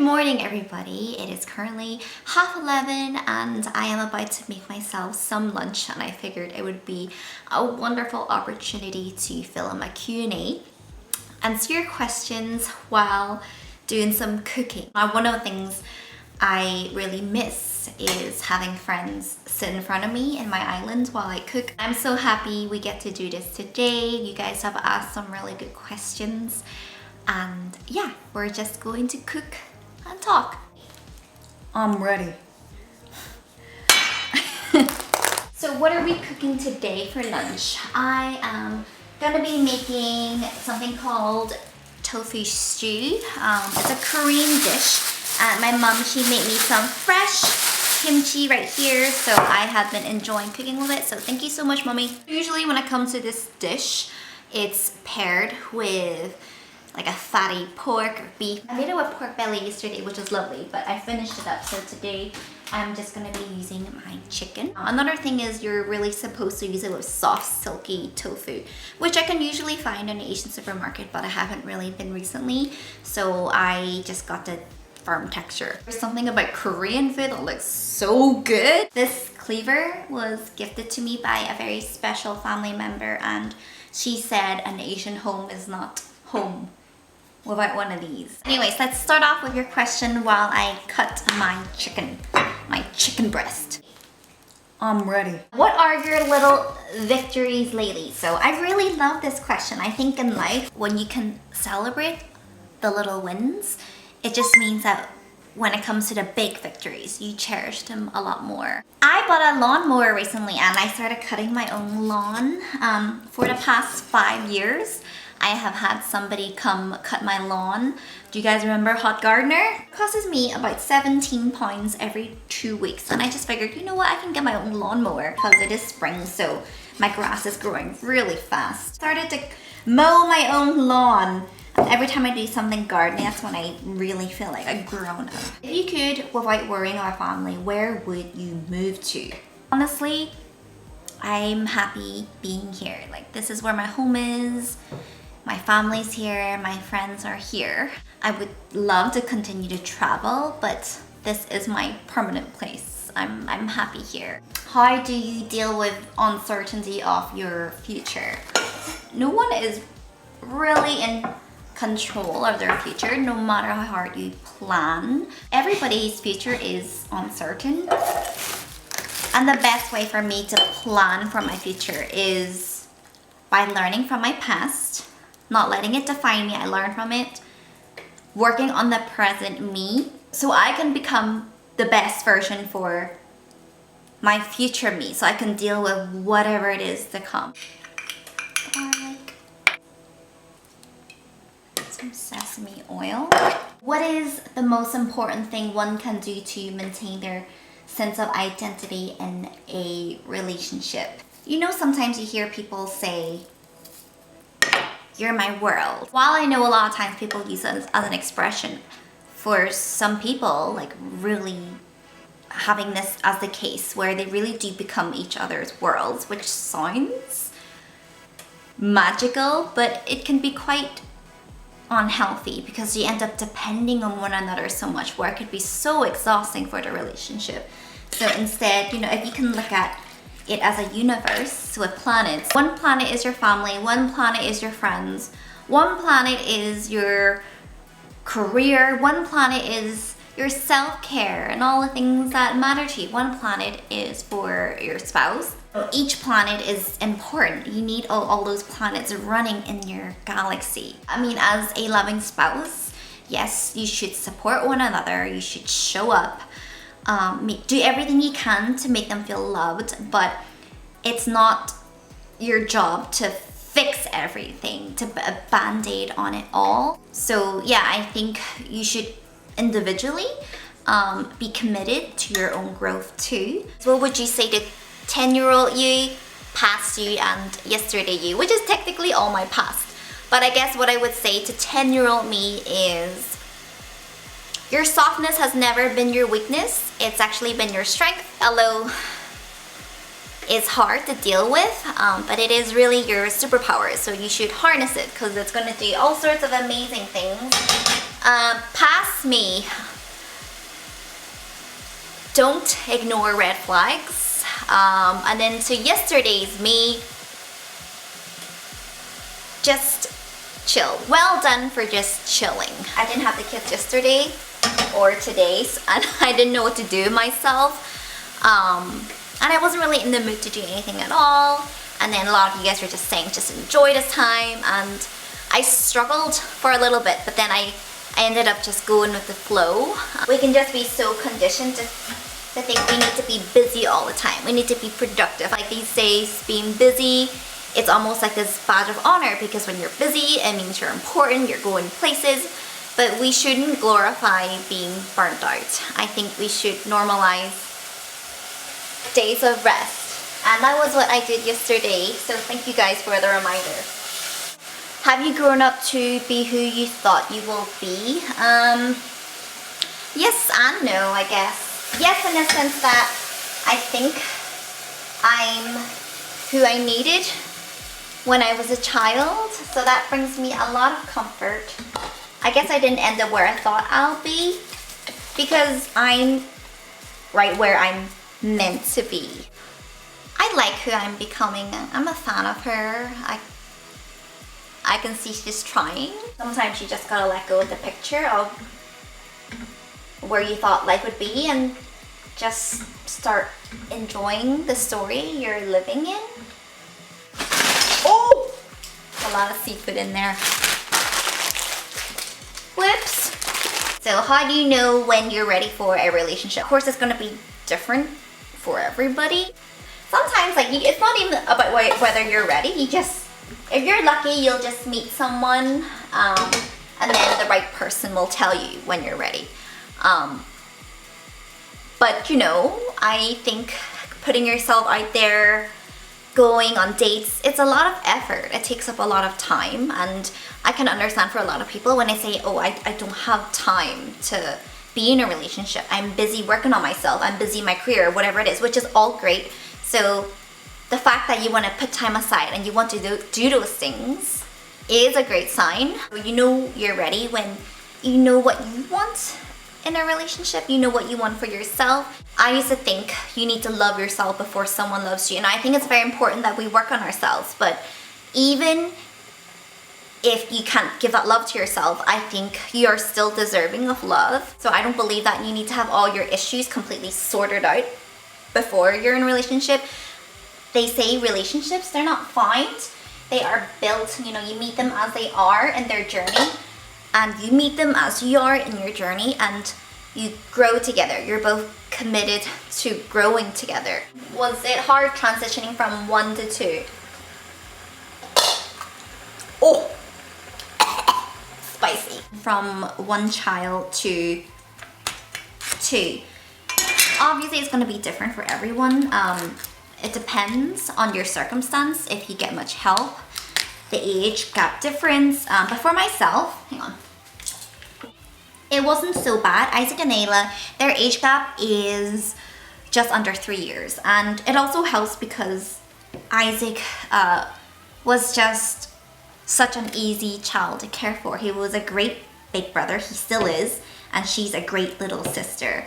morning, everybody. It is currently 11:30 and I am about to make myself some lunch, and I figured it would be a wonderful opportunity to film a Q&A, answer your questions while doing some cooking. Now, one of the things I really miss is having friends sit in front of me in my island while I cook. I'm so happy we get to do this today. You guys have asked some really good questions. And yeah, we're just going to cook and talk. I'm ready. So what are we cooking today for lunch? I am gonna be making something called tofu stew. It's a Korean dish. My mom, she made me some fresh kimchi right here, so I have been enjoying cooking with it. So thank you so much, mommy. Usually when it comes to this dish, it's paired with like a fatty pork or beef. I made it with pork belly yesterday, which was lovely, but I finished it up. So today I'm just gonna be using my chicken. Another thing is you're really supposed to use it with soft, silky tofu, which I can usually find in the Asian supermarket, but I haven't really been recently. So I just got the firm texture. There's something about Korean food that looks so good. This cleaver was gifted to me by a very special family member, and she said an Asian home is not home without one of these. Anyways, let's start off with your question while I cut my chicken breast. I'm ready. What are your little victories lately? So I really love this question. I think in life, when you can celebrate the little wins, it just means that when it comes to the big victories, you cherish them a lot more. I bought a lawnmower recently and I started cutting my own lawn. For the past 5 years, I have had somebody come cut my lawn. Do you guys remember Hot Gardener? It costs me about 17 pounds every 2 weeks. And I just figured, you know what, I can get my own lawnmower because it is spring, so my grass is growing really fast. Started to mow my own lawn. Every time I do something gardening, that's when I really feel like a grown up. If you could, without worrying our family, where would you move to? Honestly, I'm happy being here. Like, this is where my home is. My family's here, my friends are here. I would love to continue to travel, but this is my permanent place. I'm happy here. How do you deal with uncertainty of your future? No one is really in control of their future, no matter how hard you plan. Everybody's future is uncertain. And the best way for me to plan for my future is by learning from my past, not letting it define me. I learn from it, working on the present me so I can become the best version for my future me, so I can deal with whatever it is to come. Garlic, some sesame oil. What is the most important thing one can do to maintain their sense of identity in a relationship? You know, sometimes you hear people say, "You're my world." While I know a lot of times people use it as an expression, for some people, like really having this as the case where they really do become each other's worlds, which sounds magical, but it can be quite unhealthy because you end up depending on one another so much, where it could be so exhausting for the relationship. So instead, you know, if you can look at it as a universe with planets. One planet is your family, one planet is your friends, one planet is your career, one planet is your self-care and all the things that matter to you. One planet is for your spouse. Each planet is important. You need all those planets running in your galaxy. I mean, as a loving spouse, yes, you should support one another, you should show up, do everything you can to make them feel loved, but it's not your job to fix everything, to put a band-aid on it all. So yeah, I think you should individually be committed to your own growth too. So what would you say to 10-year-old you, past you, and yesterday you, which is technically all my past. But I guess what I would say to 10-year-old me is, your softness has never been your weakness. It's actually been your strength. Although it's hard to deal with, but it is really your superpower. So you should harness it because it's going to do all sorts of amazing things. Past me, don't ignore red flags. And then so yesterday's me, just chill. Well done for just chilling. I didn't have the kids yesterday or today, and I didn't know what to do myself. And I wasn't really in the mood to do anything at all. And then a lot of you guys were just saying just enjoy this time, and I struggled for a little bit, but then I ended up just going with the flow. We can just be so conditioned to think we need to be busy all the time. We need to be productive. Like these days, being busy, it's almost like this badge of honor, because when you're busy, it means you're important, you're going places. But we shouldn't glorify being burnt out. I think we should normalize days of rest. And that was what I did yesterday, so thank you guys for the reminder. Have you grown up to be who you thought you will be? Yes and no, I guess. Yes, in the sense that I think I'm who I needed when I was a child, so that brings me a lot of comfort. I guess I didn't end up where I thought I'll be, because I'm right where I'm meant to be. I like who I'm becoming. I'm a fan of her. I can see she's trying. Sometimes you just gotta let go of the picture of where you thought life would be and just start enjoying the story you're living in. Oh! A lot of seafood in there. Whoops. So how do you know when you're ready for a relationship? Of course, it's gonna be different for everybody. Sometimes, like, it's not even about whether you're ready. If you're lucky, you'll just meet someone, and then the right person will tell you when you're ready. But you know, I think putting yourself out there, going on dates, it's a lot of effort. It takes up a lot of time, and I can understand for a lot of people when I say, oh, I don't have time to be in a relationship. I'm busy working on myself. I'm busy in my career, whatever it is, which is all great. So the fact that you want to put time aside and you want to do those things is a great sign. You know you're ready when you know what you want in a relationship. You know what you want for yourself. I used to think you need to love yourself before someone loves you, and I think it's very important that we work on ourselves. But even if you can't give that love to yourself, I think you are still deserving of love. So I don't believe that you need to have all your issues completely sorted out before you're in a relationship. They say relationships, they're not found, they are built. You know, you meet them as they are in their journey, and you meet them as you are in your journey, and you grow together. You're both committed to growing together. Was it hard transitioning from 1 to 2? Oh, spicy. From 1 child to 2. Obviously, it's going to be different for everyone. It depends on your circumstance, if you get much help, the age gap difference. But for myself, hang on, it wasn't so bad. Isaac and Ayla, their age gap is just under 3 years. And it also helps because Isaac was just such an easy child to care for. He was a great big brother, he still is, and she's a great little sister.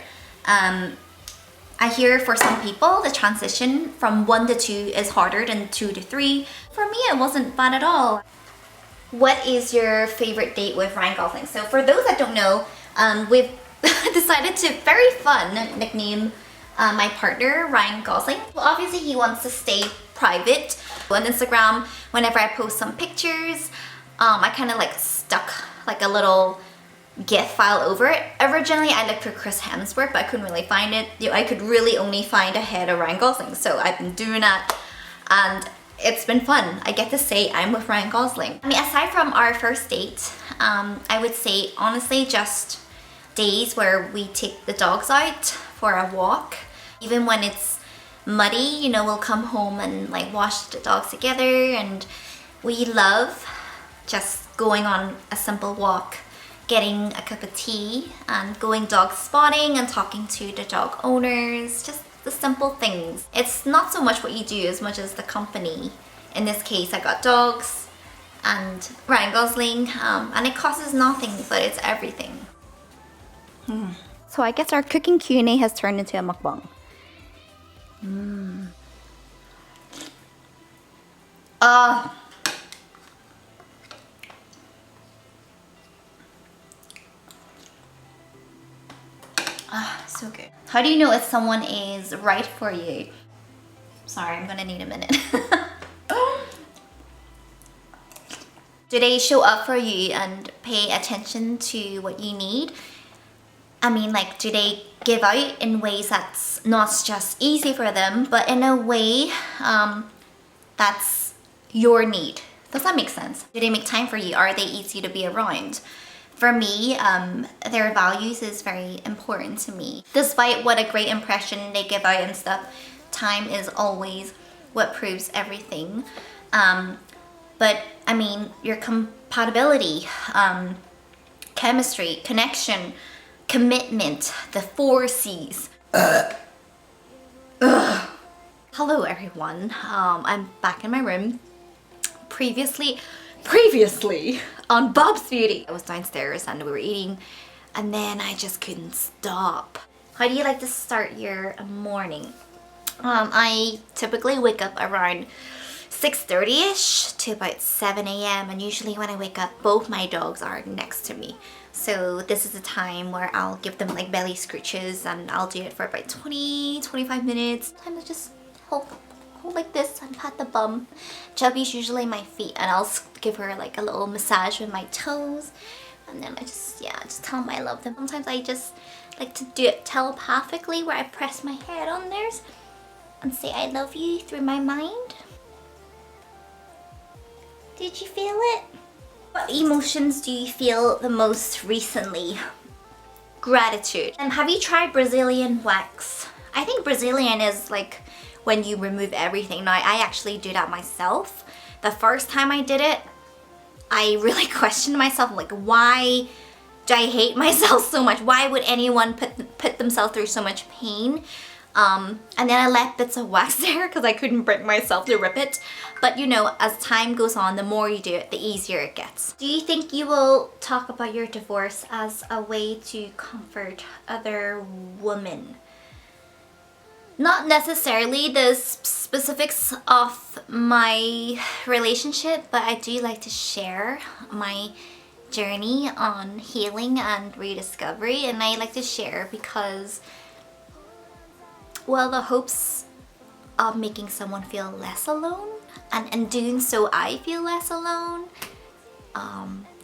I hear for some people the transition from 1 to 2 is harder than 2 to 3. For me, it wasn't bad at all. What is your favorite date with Ryan Gosling? So for those that don't know, we've decided to, very fun, nickname my partner Ryan Gosling. Well, obviously he wants to stay private. On Instagram, whenever I post some pictures, I kind of like stuck like a little GIF file over it. Originally I looked for Chris Hemsworth, but I couldn't really find it. I could really only find a head of Ryan Gosling, so I've been doing that, and it's been fun. I get to say I'm with Ryan Gosling. I mean, aside from our first date, I would say honestly just days where we take the dogs out for a walk. Even when it's muddy, you know, we'll come home and like wash the dogs together, and we love just going on a simple walk, getting a cup of tea, and going dog spotting and talking to the dog owners. Just the simple things. It's not so much what you do as much as the company. In this case, I got dogs and Ryan Gosling, and it costs nothing, but it's everything. So I guess our cooking Q&A has turned into a mukbang. So good. How do you know if someone is right for you? Sorry, I'm gonna need a minute. Do they show up for you and pay attention to what you need? I mean, like, do they give out in ways that's not just easy for them, but in a way that's your need? Does that make sense? Do they make time for you? Are they easy to be around? For me, their values is very important to me. Despite what a great impression they give out and stuff, time is always what proves everything. But I mean, your compatibility, chemistry, connection, commitment, the 4 C's. Hello everyone, I'm back in my room. Previously on bubzbeauty. I was downstairs and we were eating and then I just couldn't stop. How do you like to start your morning? I typically wake up around 6:30ish to about 7 a.m. and usually when I wake up both my dogs are next to me. So this is a time where I'll give them like belly scooches and I'll do it for about 20-25 minutes. Sometimes I just hold like this and pat the bum. Chubby's usually my feet and I'll give her like a little massage with my toes and then I just tell them I love them. Sometimes I just like to do it telepathically where I press my head on theirs and say I love you through my mind. Did you feel it? What emotions do you feel the most recently? Gratitude. And have you tried Brazilian wax? I think Brazilian is like when you remove everything. Now I actually do that myself. The first time I did it, I really questioned myself, like, why do I hate myself so much? Why would anyone put themselves through so much pain? And then I left bits of wax there because I couldn't bring myself to rip it. But you know, as time goes on, the more you do it, the easier it gets. Do you think you will talk about your divorce as a way to comfort other women? Not necessarily the specifics of my relationship, but I do like to share my journey on healing and rediscovery. And I like to share because, well, the hopes of making someone feel less alone, and in doing so I feel less alone.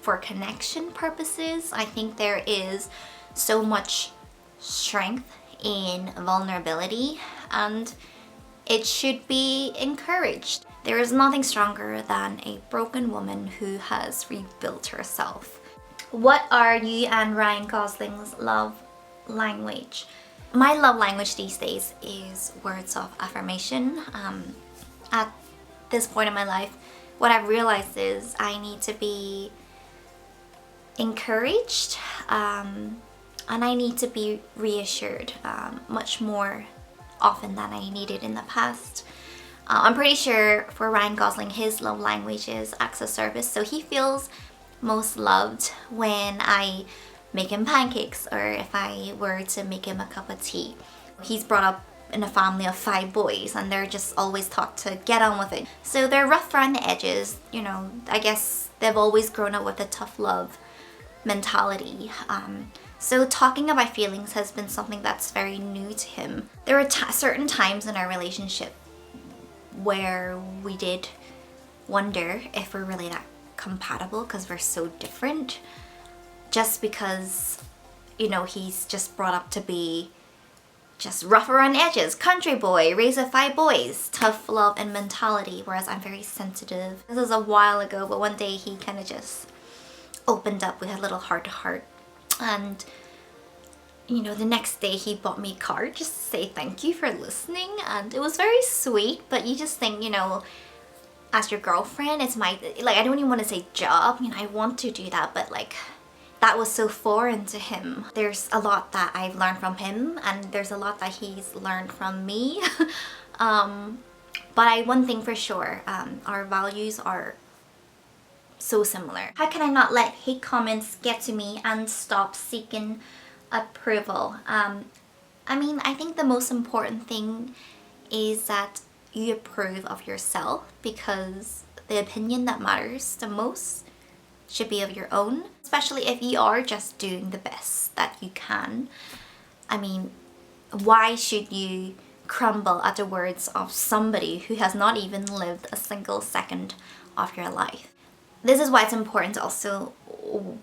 For connection purposes, I think there is so much strength in vulnerability and it should be encouraged. There is nothing stronger than a broken woman who has rebuilt herself. What are you and Ryan Gosling's love language? My love language these days is words of affirmation. At this point in my life, what I've realized is I need to be encouraged and I need to be reassured much more often than I needed in the past. I'm pretty sure for Ryan Gosling, his love language is acts of service, so he feels most loved when I make him pancakes or if I were to make him a cup of tea. He's brought up in a family of 5 boys and they're just always taught to get on with it. So they're rough around the edges, you know, I guess they've always grown up with a tough love mentality. So talking about feelings has been something that's very new to him. There are certain times in our relationship where we did wonder if we're really that compatible because we're so different. Just because, you know, he's just brought up to be just rough around the edges, country boy, raised with 5 boys, tough love and mentality, whereas I'm very sensitive. This is a while ago, but one day he kind of just opened up. We had a little heart-to-heart. And, you know, the next day he bought me a card just to say thank you for listening. And it was very sweet, but you just think, you know, as your girlfriend, it's my, like, I don't even want to say job. You know, I want to do that, but like, that was so foreign to him. There's a lot that I've learned from him and there's a lot that he's learned from me. But one thing for sure, our values are so similar. How can I not let hate comments get to me and stop seeking approval. I mean, I think the most important thing is that you approve of yourself, because the opinion that matters the most should be of your own, especially if you are just doing the best that you can. I mean, why should you crumble at the words of somebody who has not even lived a single second of your life? This is why it's important to also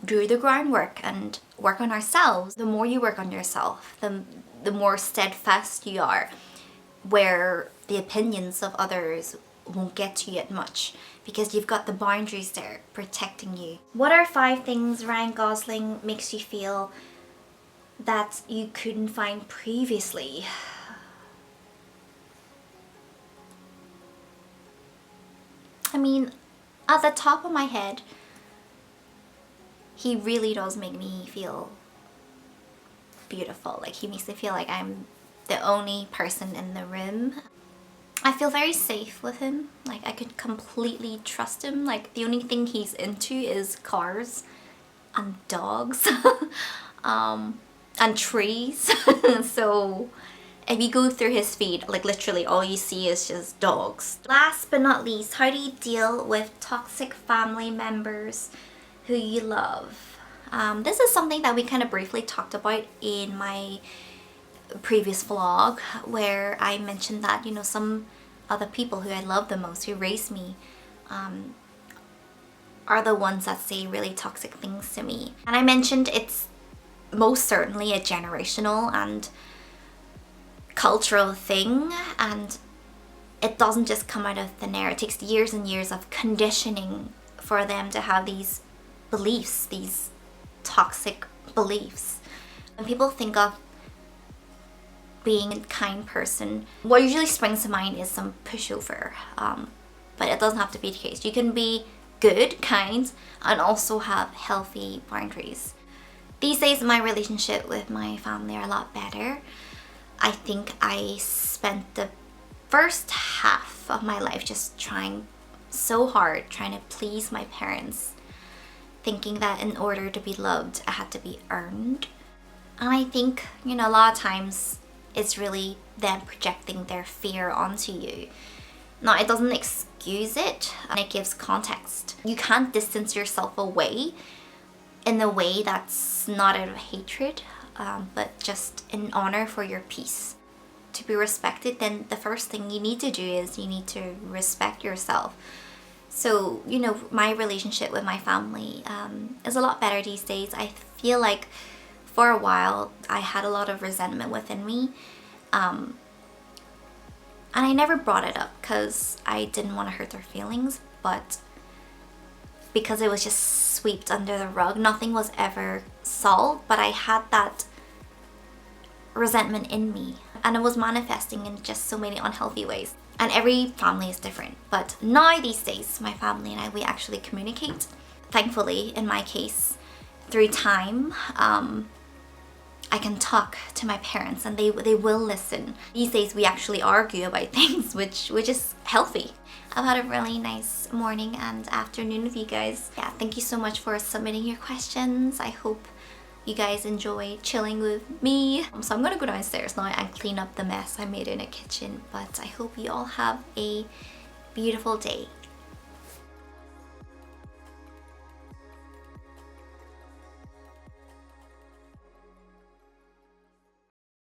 do the groundwork and work on ourselves. The more you work on yourself, the more steadfast you are, where the opinions of others won't get to you as much, because you've got the boundaries there protecting you. What are 5 things Ryan Gosling makes you feel that you couldn't find previously? I mean, at the top of my head, he really does make me feel beautiful. Like, he makes me feel like I'm the only person in the room. I feel very safe with him. Like, I could completely trust him. Like, the only thing he's into is cars and dogs and trees. So if you go through his feed, like, literally all you see is just dogs. Last but not least, how do you deal with toxic family members who you love? This is something that we kind of briefly talked about in my previous vlog, where I mentioned that, you know, some other people who I love the most, who raised me, are the ones that say really toxic things to me. And I mentioned it's most certainly a generational and cultural thing, and it doesn't just come out of thin air. It takes years and years of conditioning for them to have these beliefs, these toxic beliefs. When people think of being a kind person, what usually springs to mind is some pushover, but it doesn't have to be the case. You can be good, kind, and also have healthy boundaries. These days, my relationship with my family are a lot better. I think I spent the first half of my life just trying so hard, trying to please my parents, thinking that in order to be loved, I had to be earned. And I think, you know, a lot of times it's really them projecting their fear onto you. Now, it doesn't excuse it, and it gives context. You can't distance yourself away in a way that's not out of hatred, but just in honor for your peace. To be respected, then the first thing you need to do is you need to respect yourself. So, you know, my relationship with my family is a lot better these days. I feel like for a while I had a lot of resentment within me, and I never brought it up because I didn't want to hurt their feelings, but because it was just swept under the rug, nothing was ever solved, but I had that resentment in me, and it was manifesting in just so many unhealthy ways. And every family is different, but now these days my family and I, we actually communicate. Thankfully, in my case, through time, I can talk to my parents and they will listen. These days we actually argue about things, which is healthy. I've had a really nice morning and afternoon with you guys. Yeah, thank you so much for submitting your questions. I hope you guys enjoy chilling with me. So I'm gonna go downstairs now and clean up the mess I made in the kitchen, but I hope you all have a beautiful day.